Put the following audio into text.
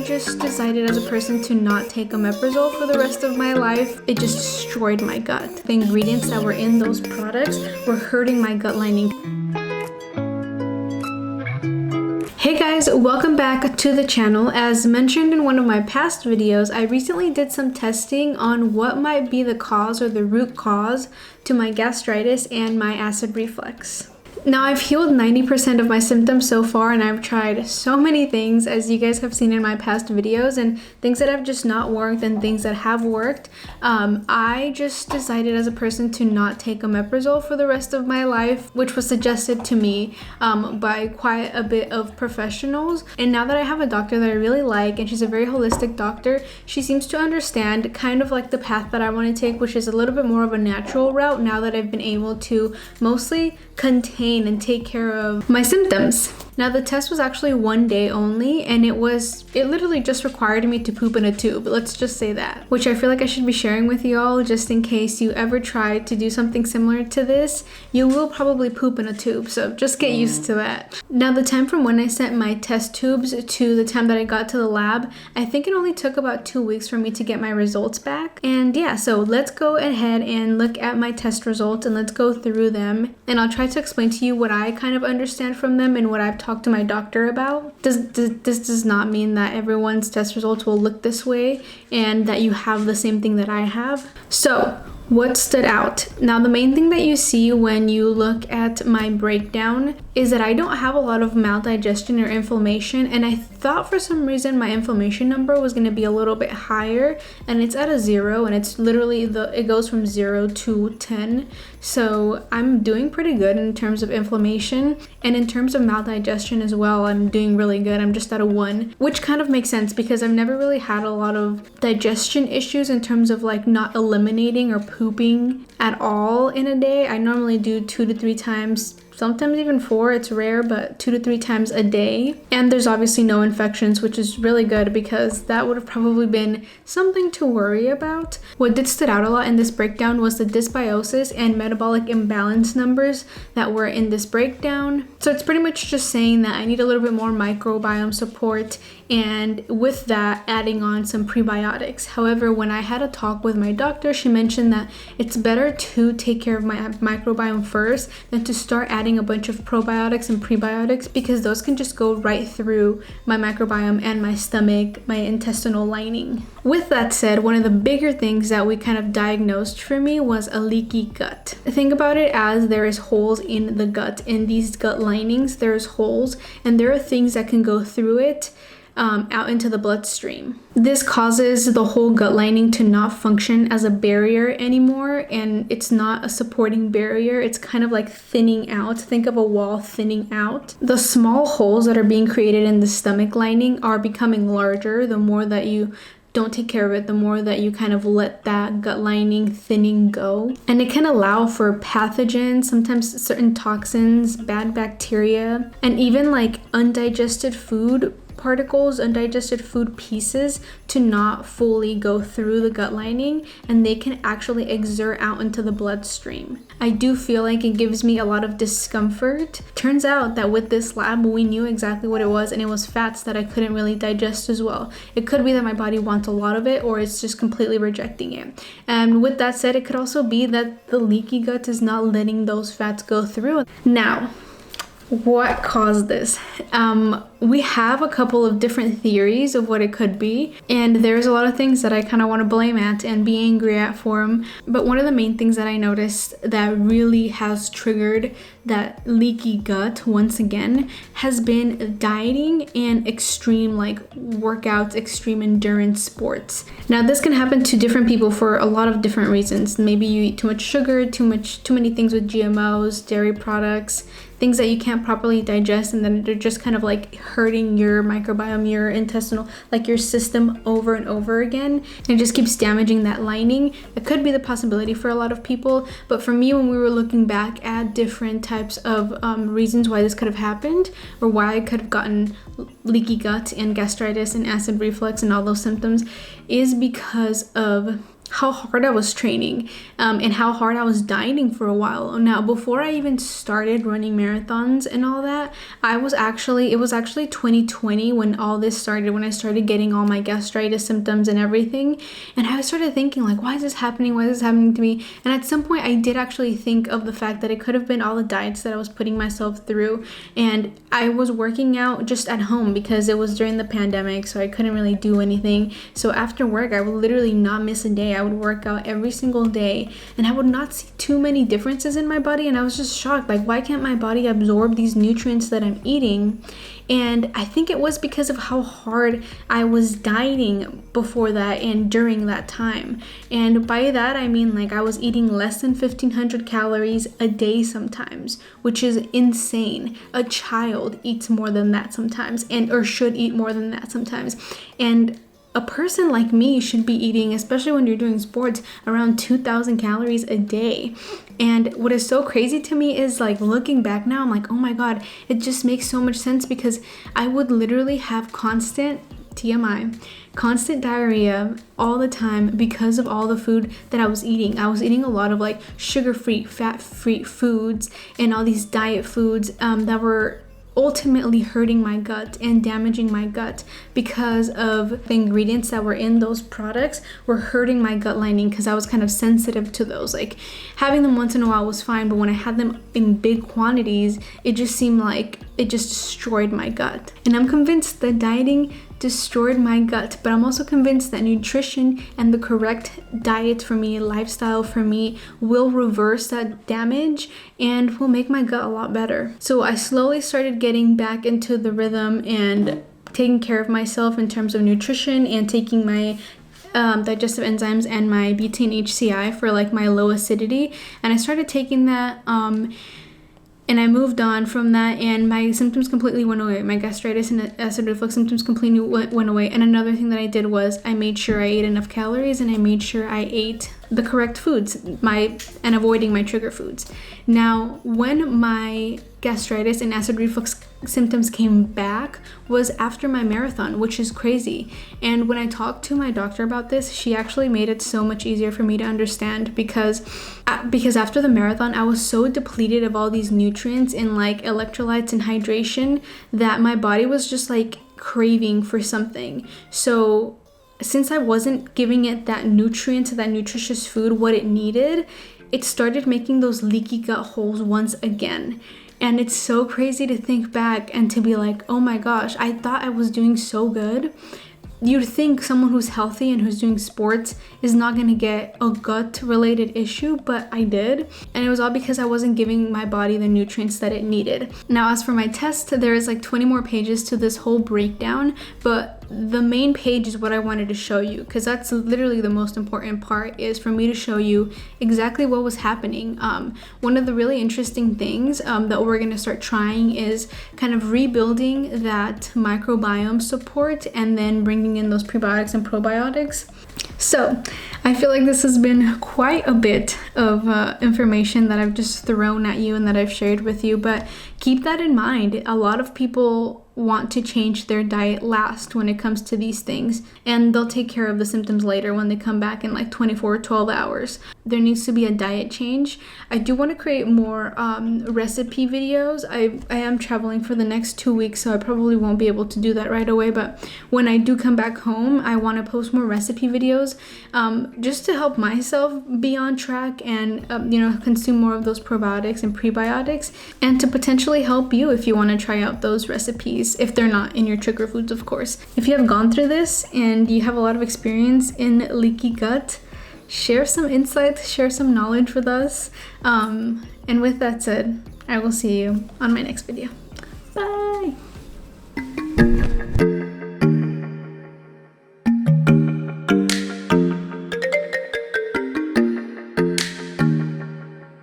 I just decided as a person to not take omeprazole for the rest of my life. It just destroyed my gut. The ingredients that were in those products were hurting my gut lining. Hey guys, welcome back to the channel. As mentioned in one of my past videos, I recently did some testing on what might be the cause or the root cause to my gastritis and my acid reflux. Now, I've healed 90% of my symptoms so far, and I've tried so many things, as you guys have seen in my past videos, and things that have just not worked and things that have worked. I just decided as a person to not take omeprazole for the rest of my life, which was suggested to me by quite a bit of professionals. And now that I have a doctor that I really like, and she's a very holistic doctor, she seems to understand kind of like the path that I want to take, which is a little bit more of a natural route now that I've been able to mostly contain and take care of my symptoms. Now, the test was actually 1 day only, and it literally just required me to poop in a tube. Let's just say that, which I feel like I should be sharing with you all just in case you ever try to do something similar to this. You will probably poop in a tube, so just get used to that. Now, the time from when I sent my test tubes to the time that I got to the lab, I think it only took about 2 weeks for me to get my results back. And yeah, so let's go ahead and look at my test results and let's go through them, and I'll try to explain to you what I kind of understand from them and what I've talked to my doctor about. This does not mean that everyone's test results will look this way and that you have the same thing that I have. So, what stood out? Now, the main thing that you see when you look at my breakdown is that I don't have a lot of maldigestion or inflammation, and I thought for some reason my inflammation number was going to be a little bit higher, and it's at a 0, and it's literally it goes from 0 to 10. So I'm doing pretty good in terms of inflammation, and in terms of maldigestion as well, I'm doing really good. I'm just at a 1, which kind of makes sense because I've never really had a lot of digestion issues in terms of like not eliminating or pooping at all in a day. I normally do 2 to 3 times, sometimes even 4, it's rare, but 2 to 3 times a day. And there's obviously no infections, which is really good because that would have probably been something to worry about. What did stood out a lot in this breakdown was the dysbiosis and metabolic imbalance numbers that were in this breakdown. So it's pretty much just saying that I need a little bit more microbiome support, and with that, adding on some prebiotics. However, when I had a talk with my doctor, she mentioned that it's better to take care of my microbiome first than to start adding a bunch of probiotics and prebiotics, because those can just go right through my microbiome and my stomach, my intestinal lining. With that said, one of the bigger things that we kind of diagnosed for me was a leaky gut. Think about it as there is holes in the gut. In these gut linings, there's holes, and there are things that can go through it out into the bloodstream. This causes the whole gut lining to not function as a barrier anymore, and it's not a supporting barrier. It's kind of like thinning out. Think of a wall thinning out. The small holes that are being created in the stomach lining are becoming larger the more that you don't take care of it, the more that you kind of let that gut lining thinning go. And it can allow for pathogens, sometimes certain toxins, bad bacteria, and even like undigested food particles, undigested food pieces to not fully go through the gut lining, and they can actually exert out into the bloodstream. I do feel like it gives me a lot of discomfort. Turns out that with this lab, we knew exactly what it was, and it was fats that I couldn't really digest as well. It could be that my body wants a lot of it, or it's just completely rejecting it. And with that said, it could also be that the leaky gut is not letting those fats go through. Now, what caused this? We have a couple of different theories of what it could be, and there's a lot of things that I kind of want to blame at and be angry at for them. But one of the main things that I noticed that really has triggered that leaky gut once again has been dieting and extreme workouts, extreme endurance sports. Now, this can happen to different people for a lot of different reasons. Maybe you eat too much sugar, too many things with GMOs, dairy products, things that you can't properly digest, and then they're just kind of like hurting your microbiome, your intestinal, like your system over and over again, and it just keeps damaging that lining. It could be the possibility for a lot of people, but for me, when we were looking back at different types of reasons why this could have happened, or why I could have gotten leaky gut and gastritis and acid reflux and all those symptoms, is because of how hard I was training and how hard I was dieting for a while. Now, before I even started running marathons and all that, it was actually 2020 when all this started, when I started getting all my gastritis symptoms and everything. And I started thinking like, why is this happening? Why is this happening to me? And at some point I did actually think of the fact that it could have been all the diets that I was putting myself through. And I was working out just at home because it was during the pandemic, so I couldn't really do anything. So after work, I would literally not miss a day. I would work out every single day and I would not see too many differences in my body, and I was just shocked, like, why can't my body absorb these nutrients that I'm eating? And I think it was because of how hard I was dieting before that and during that time. And by that I mean like I was eating less than 1,500 calories a day sometimes, which is insane. A child eats more than that sometimes, or should eat more than that sometimes. And a person like me should be eating, especially when you're doing sports, around 2,000 calories a day. And what is so crazy to me is, like, looking back now, I'm like, oh my God, it just makes so much sense, because I would literally have constant TMI, constant diarrhea all the time because of all the food that I was eating. I was eating a lot of like sugar-free, fat-free foods and all these diet foods that were ultimately hurting my gut and damaging my gut, because of the ingredients that were in those products were hurting my gut lining, because I was kind of sensitive to those. Like, having them once in a while was fine, but when I had them in big quantities, it just seemed like it just destroyed my gut. And I'm convinced that dieting destroyed my gut, but I'm also convinced that nutrition and the correct diet for me, lifestyle for me, will reverse that damage and will make my gut a lot better. So I slowly started getting back into the rhythm and taking care of myself in terms of nutrition and taking my digestive enzymes and my betaine HCI for like my low acidity. And I started taking that and I moved on from that, and my symptoms completely went away. My gastritis and acid reflux symptoms completely went away. And another thing that I did was I made sure I ate enough calories, and I made sure I ate the correct foods, and avoiding my trigger foods. Now, when my gastritis and acid reflux symptoms came back was after my marathon, which is crazy. And when I talked to my doctor about this, she actually made it so much easier for me to understand, because after the marathon, I was so depleted of all these nutrients and like electrolytes and hydration that my body was just like craving for something. So since I wasn't giving it that nutrient, that nutritious food, what it needed, it started making those leaky gut holes once again. And it's so crazy to think back and to be like, oh my gosh, I thought I was doing so good. You'd think someone who's healthy and who's doing sports is not gonna get a gut-related issue, but I did. And it was all because I wasn't giving my body the nutrients that it needed. Now, as for my test, there is like 20 more pages to this whole breakdown, but the main page is what I wanted to show you, because that's literally the most important part, is for me to show you exactly what was happening. One of the really interesting things that we're gonna start trying is kind of rebuilding that microbiome support and then bringing in those prebiotics and probiotics. So I feel like this has been quite a bit of information that I've just thrown at you and that I've shared with you, but keep that in mind. A lot of people want to change their diet last when it comes to these things, and they'll take care of the symptoms later when they come back in like 24 or 12 hours. There needs to be a diet change. I do want to create more recipe videos. I am traveling for the next 2 weeks, so I probably won't be able to do that right away, but when I do come back home, I want to post more recipe videos just to help myself be on track and consume more of those probiotics and prebiotics, and to potentially help you if you want to try out those recipes, if they're not in your trigger foods, of course. If you have gone through this and you have a lot of experience in leaky gut, share some insights, share some knowledge with us. And with that said, I will see you on my next video. Bye!